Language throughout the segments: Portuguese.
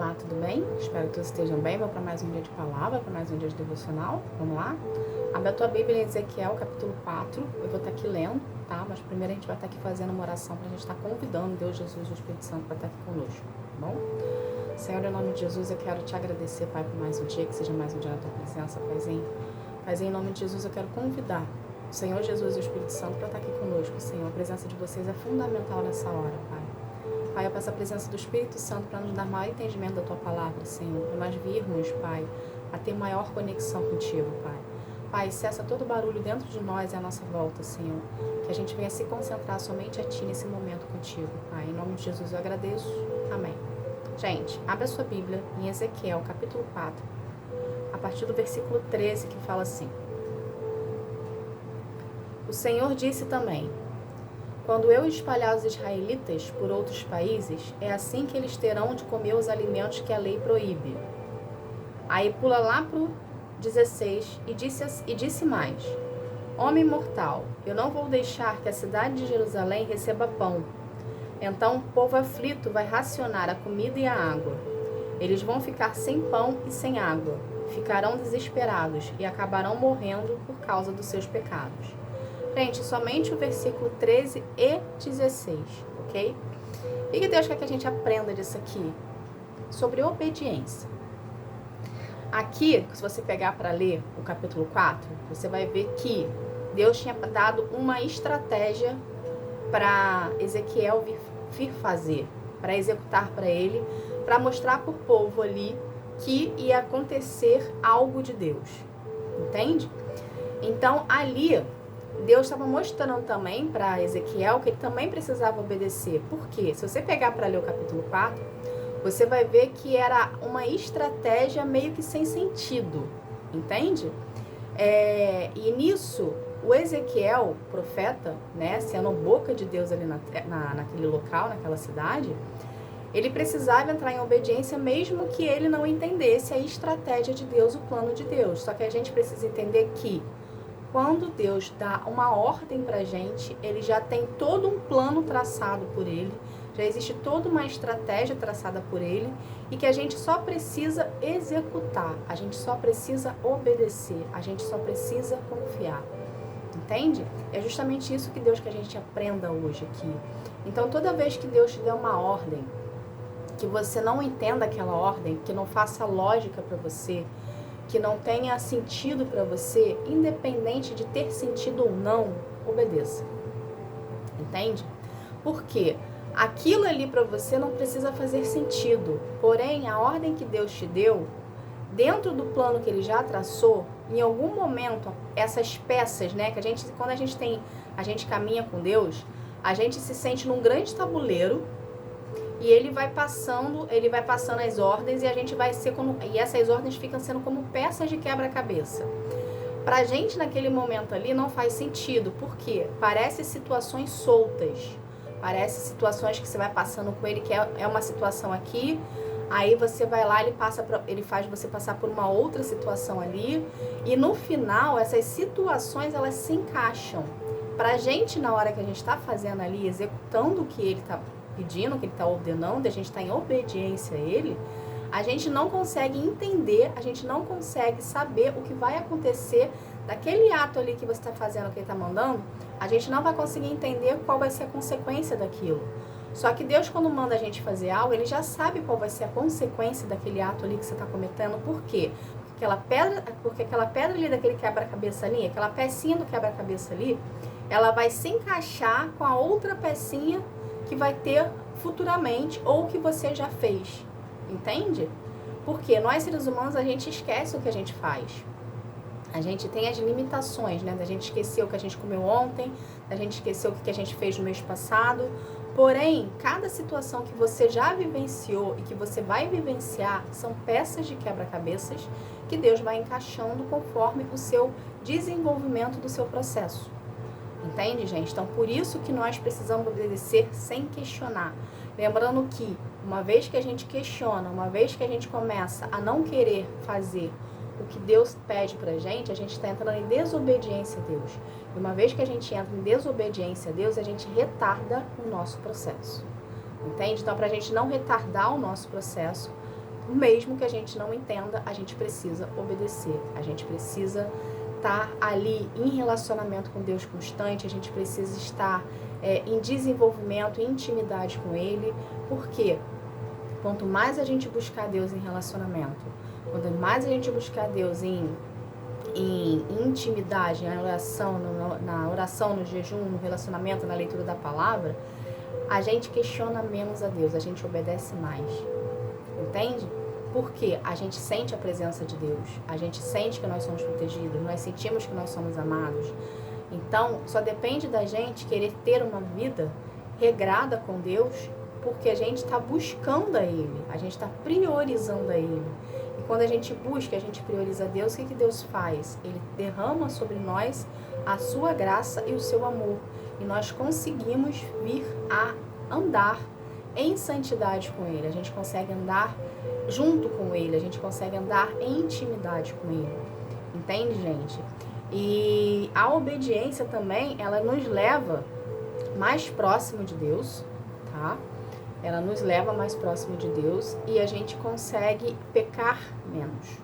Olá, tudo bem? Espero que todos estejam bem. Vamos para mais um dia de palavra, para mais um dia de devocional. Vamos lá? Abre a tua Bíblia em Ezequiel, capítulo 4. Eu vou estar aqui lendo, tá? Mas primeiro a gente vai estar aqui fazendo uma oração para a gente estar convidando Deus, Jesus e o Espírito Santo para estar aqui conosco, tá bom? Senhor, em nome de Jesus, eu quero te agradecer, Pai, por mais um dia, que seja mais um dia na tua presença, Paizinho. Paizinho, em nome de Jesus, eu quero convidar o Senhor Jesus e o Espírito Santo para estar aqui conosco, Senhor. A presença de vocês é fundamental nessa hora, Pai. Pai, eu peço a presença do Espírito Santo para nos dar maior entendimento da Tua palavra, Senhor. Para nós virmos, Pai, a ter maior conexão contigo, Pai. Pai, cessa todo barulho dentro de nós e à nossa volta, Senhor. Que a gente venha se concentrar somente a Ti nesse momento contigo, Pai. Em nome de Jesus eu agradeço. Amém. Gente, abre a sua Bíblia em Ezequiel, capítulo 4, a partir do versículo 13, que fala assim. O Senhor disse também: quando eu espalhar os israelitas por outros países, é assim que eles terão de comer os alimentos que a lei proíbe. Aí pula lá pro 16 e disse mais: homem mortal, eu não vou deixar que a cidade de Jerusalém receba pão. Então o povo aflito vai racionar a comida e a água. Eles vão ficar sem pão e sem água, ficarão desesperados e acabarão morrendo por causa dos seus pecados. Gente, somente o versículo 13 e 16, ok? O que Deus quer que a gente aprenda disso aqui? Sobre obediência. Aqui, se você pegar para ler o capítulo 4, você vai ver que Deus tinha dado uma estratégia para Ezequiel vir fazer, para executar para ele, para mostrar para o povo ali que ia acontecer algo de Deus. Entende? Então, ali Deus estava mostrando também para Ezequiel que ele também precisava obedecer. Por quê? Se você pegar para ler o capítulo 4, você vai ver que era uma estratégia meio que sem sentido. Entende? E nisso, o Ezequiel, profeta, né, sendo boca de Deus ali naquele local, naquela cidade, ele precisava entrar em obediência mesmo que ele não entendesse a estratégia de Deus, o plano de Deus. Só que a gente precisa entender que quando Deus dá uma ordem pra gente, ele já tem todo um plano traçado por ele, já existe toda uma estratégia traçada por ele e que a gente só precisa executar, a gente só precisa obedecer, a gente só precisa confiar. Entende? É justamente isso que Deus quer que a gente aprenda hoje aqui. Então, toda vez que Deus te der uma ordem, que você não entenda aquela ordem, que não faça lógica para você, que não tenha sentido para você, independente de ter sentido ou não, obedeça. Entende? Porque aquilo ali para você não precisa fazer sentido. Porém, a ordem que Deus te deu, dentro do plano que Ele já traçou, em algum momento, essas peças, né, que quando a gente caminha com Deus, a gente se sente num grande tabuleiro. E ele vai passando as ordens e a gente vai ser e essas ordens ficam sendo como peças de quebra-cabeça. Pra gente naquele momento ali não faz sentido, porque parece situações soltas. Parece situações que você vai passando com ele, que é uma situação aqui, aí você vai lá, ele faz você passar por uma outra situação ali, e no final essas situações elas se encaixam. Pra gente, na hora que a gente tá fazendo ali, executando o que ele tá pedindo, o que ele está ordenando, a gente está em obediência a ele, a gente não consegue entender, a gente não consegue saber o que vai acontecer daquele ato ali que você está fazendo, o que ele está mandando, a gente não vai conseguir entender qual vai ser a consequência daquilo. Só que Deus, quando manda a gente fazer algo, ele já sabe qual vai ser a consequência daquele ato ali que você está cometendo. Por quê? Porque aquela pedra ali daquele quebra-cabeça ali, aquela pecinha do quebra-cabeça ali, ela vai se encaixar com a outra pecinha que vai ter futuramente ou que você já fez, entende? Porque nós seres humanos, a gente esquece o que a gente faz. A gente tem as limitações, né? Da gente esquecer o que a gente comeu ontem, da gente esquecer o que a gente fez no mês passado. Porém, cada situação que você já vivenciou e que você vai vivenciar são peças de quebra-cabeças que Deus vai encaixando conforme o seu desenvolvimento do seu processo. Entende, gente? Então, por isso que nós precisamos obedecer sem questionar. Lembrando que, uma vez que a gente questiona, uma vez que a gente começa a não querer fazer o que Deus pede pra gente, a gente está entrando em desobediência a Deus. E uma vez que a gente entra em desobediência a Deus, a gente retarda o nosso processo. Entende? Então, pra gente não retardar o nosso processo, mesmo que a gente não entenda, a gente precisa obedecer, a gente precisa estar ali em relacionamento com Deus constante, a gente precisa estar em desenvolvimento, em intimidade com Ele, porque quanto mais a gente buscar Deus em relacionamento, quanto mais a gente buscar Deus em intimidade, na oração, no jejum, no relacionamento, na leitura da palavra, a gente questiona menos a Deus, a gente obedece mais, entende? Porque a gente sente a presença de Deus, a gente sente que nós somos protegidos, nós sentimos que nós somos amados. Então, só depende da gente querer ter uma vida regrada com Deus, porque a gente está buscando a Ele, a gente está priorizando a Ele. E quando a gente busca, a gente prioriza Deus, o que Deus faz? Ele derrama sobre nós a sua graça e o seu amor. E nós conseguimos vir a andar em santidade com Ele. A gente consegue andar junto com Ele, a gente consegue andar em intimidade com Ele. Entende, gente? E a obediência também, ela nos leva mais próximo de Deus, tá? Ela nos leva mais próximo de Deus e a gente consegue pecar menos,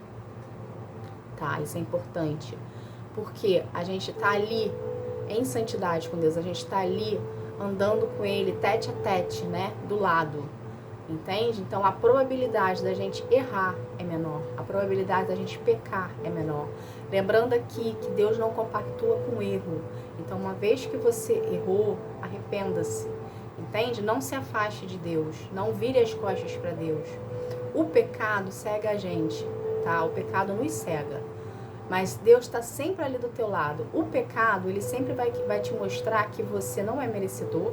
tá? Isso é importante, porque a gente tá ali em santidade com Deus, a gente tá ali andando com Ele tete a tete, né? Do lado, entende? Então a probabilidade da gente errar é menor, a probabilidade da gente pecar é menor. Lembrando aqui que Deus não compactua com erro, então uma vez que você errou, arrependa-se. Entende? Não se afaste de Deus, não vire as costas para Deus. O pecado cega a gente, tá? O pecado nos cega, mas Deus está sempre ali do teu lado. O pecado, ele sempre vai te mostrar que você não é merecedor,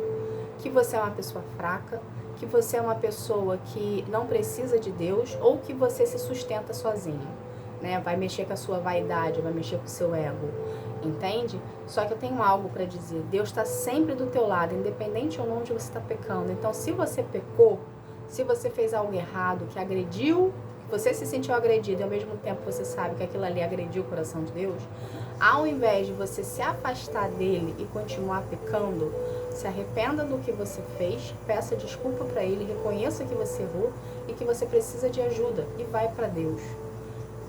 que você é uma pessoa fraca, que você é uma pessoa que não precisa de Deus ou que você se sustenta sozinho, né? Vai mexer com a sua vaidade, vai mexer com o seu ego. Entende? Só que eu tenho algo para dizer. Deus está sempre do teu lado, independente ou não de você está pecando. Então, se você pecou, se você fez algo errado, que agrediu, você se sentiu agredido e ao mesmo tempo você sabe que aquilo ali agrediu o coração de Deus, ao invés de você se afastar dele e continuar pecando, se arrependa do que você fez, peça desculpa para ele, reconheça que você errou e que você precisa de ajuda e vai para Deus.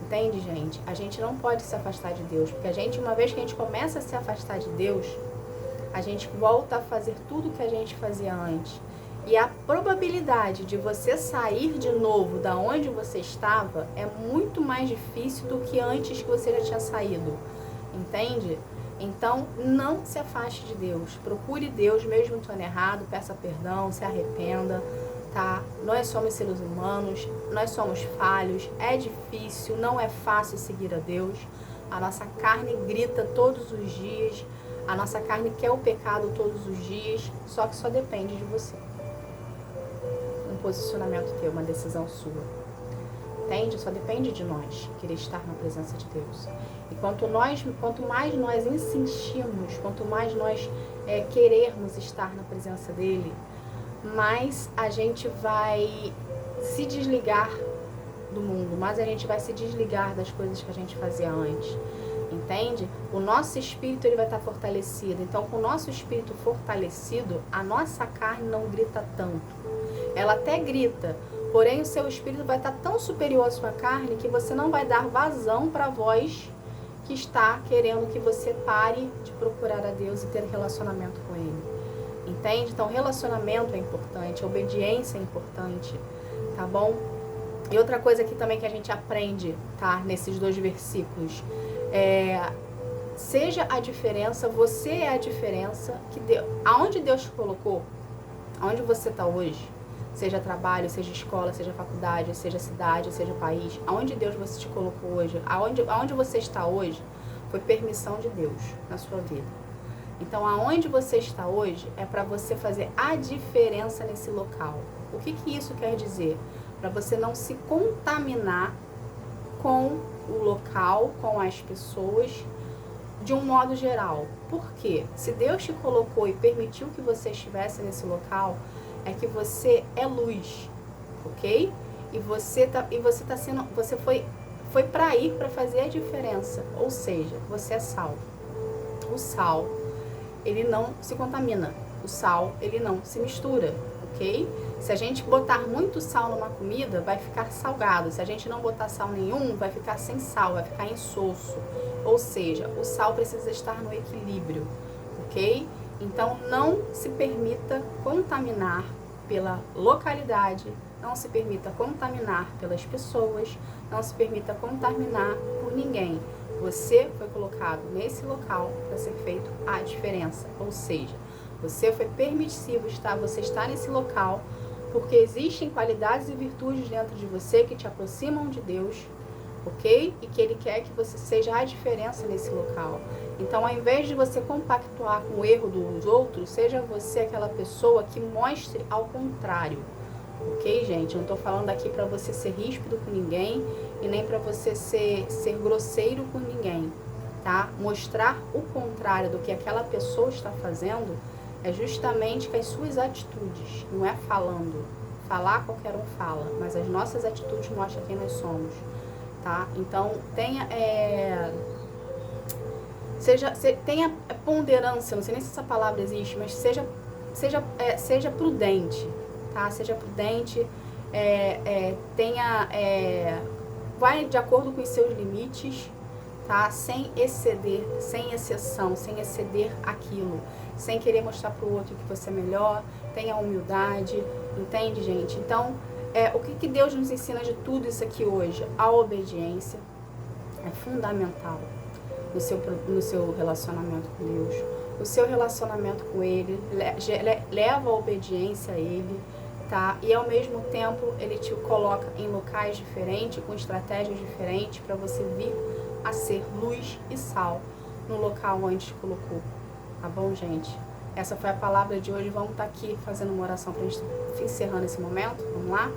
Entende, gente? A gente não pode se afastar de Deus, porque uma vez que a gente começa a se afastar de Deus, a gente volta a fazer tudo o que a gente fazia antes. E a probabilidade de você sair de novo da onde você estava é muito mais difícil do que antes que você já tinha saído. Entende? Então, não se afaste de Deus. Procure Deus, mesmo estando errado, peça perdão, se arrependa. Tá? Nós somos seres humanos, nós somos falhos, é difícil, não é fácil seguir a Deus. A nossa carne grita todos os dias, a nossa carne quer o pecado todos os dias, só que só depende de você. Um posicionamento teu, uma decisão sua. Entende? Só depende de nós querer estar na presença de Deus. E quanto mais nós insistimos, quanto mais nós querermos estar na presença dele, mais a gente vai se desligar do mundo, mais a gente vai se desligar das coisas que a gente fazia antes, entende? O nosso espírito ele vai estar fortalecido, então com o nosso espírito fortalecido, a nossa carne não grita tanto, ela até grita, porém o seu espírito vai estar tão superior à sua carne que você não vai dar vazão para a voz que está querendo que você pare de procurar a Deus e ter relacionamento com Ele. Entende? Então, relacionamento é importante, obediência é importante, tá bom? E outra coisa aqui também que a gente aprende, tá? Nesses 2 versículos, seja a diferença, você é a diferença, aonde Deus te colocou, aonde você está hoje, seja trabalho, seja escola, seja faculdade, seja cidade, seja país, aonde Deus você te colocou hoje, aonde você está hoje, foi permissão de Deus na sua vida. Então, aonde você está hoje é para você fazer a diferença nesse local. O que isso quer dizer? Para você não se contaminar com o local, com as pessoas, de um modo geral. Por quê? Se Deus te colocou e permitiu que você estivesse nesse local, é que você é luz, ok? E você foi para ir para fazer a diferença. Ou seja, você é sal. O sal, ele não se contamina. O sal, ele não se mistura, ok? Se a gente botar muito sal numa comida, vai ficar salgado. Se a gente não botar sal nenhum, vai ficar sem sal, vai ficar insosso. Ou seja, o sal precisa estar no equilíbrio, ok? Então, não se permita contaminar pela localidade, não se permita contaminar pelas pessoas, não se permita contaminar por ninguém. Você foi colocado nesse local para ser feito a diferença, ou seja, você foi permissivo você está nesse local porque existem qualidades e virtudes dentro de você que te aproximam de Deus, ok? E que Ele quer que você seja a diferença nesse local. Então, ao invés de você compactuar com o erro dos outros, seja você aquela pessoa que mostre ao contrário. Ok, gente? Eu não tô falando aqui para você ser ríspido com ninguém e nem para você ser grosseiro com ninguém, tá? Mostrar o contrário do que aquela pessoa está fazendo é justamente com as suas atitudes, não é falando. Falar qualquer um fala, mas as nossas atitudes mostram quem nós somos, tá? Então, tenha ponderância, não sei nem se essa palavra existe, mas seja prudente, tá? Seja prudente, vai de acordo com os seus limites, tá? Sem exceder, sem exceção, sem exceder aquilo, sem querer mostrar para o outro que você é melhor, tenha humildade, entende, gente? Então, o que Deus nos ensina de tudo isso aqui hoje? A obediência é fundamental no seu relacionamento com Deus. O seu relacionamento com Ele leva a obediência a Ele, tá? E ao mesmo tempo Ele te coloca em locais diferentes, com estratégias diferentes, para você vir a ser luz e sal no local onde te colocou. Tá bom, gente? Essa foi a palavra de hoje. Vamos estar aqui fazendo uma oração para a gente encerrando esse momento. Vamos lá?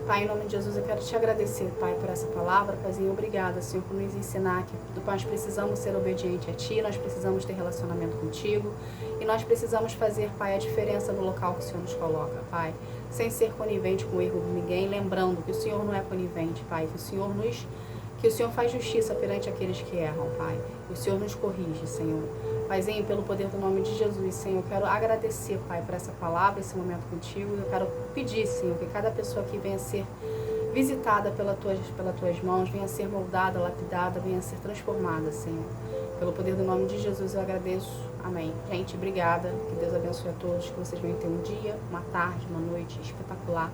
Pai, em nome de Jesus, eu quero te agradecer, Pai, por essa palavra. Paizinho, obrigada, Senhor, por nos ensinar que nós precisamos ser obedientes a Ti, nós precisamos ter relacionamento contigo e nós precisamos fazer, Pai, a diferença no local que o Senhor nos coloca, Pai, sem ser conivente com o erro de ninguém, lembrando que o Senhor não é conivente, Pai, que o Senhor faz justiça perante aqueles que erram, Pai. Que o Senhor nos corrige, Senhor. Paizinho, pelo poder do nome de Jesus, Senhor, eu quero agradecer, Pai, por essa palavra, esse momento contigo. Eu quero pedir, Senhor, que cada pessoa aqui venha ser visitada pelas tuas mãos, venha ser moldada, lapidada, venha ser transformada, Senhor. Pelo poder do nome de Jesus, eu agradeço. Amém. Gente, obrigada. Que Deus abençoe a todos. Que vocês venham ter um dia, uma tarde, uma noite espetacular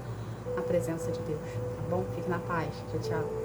na presença de Deus. Tá bom? Fique na paz. Tchau, tchau.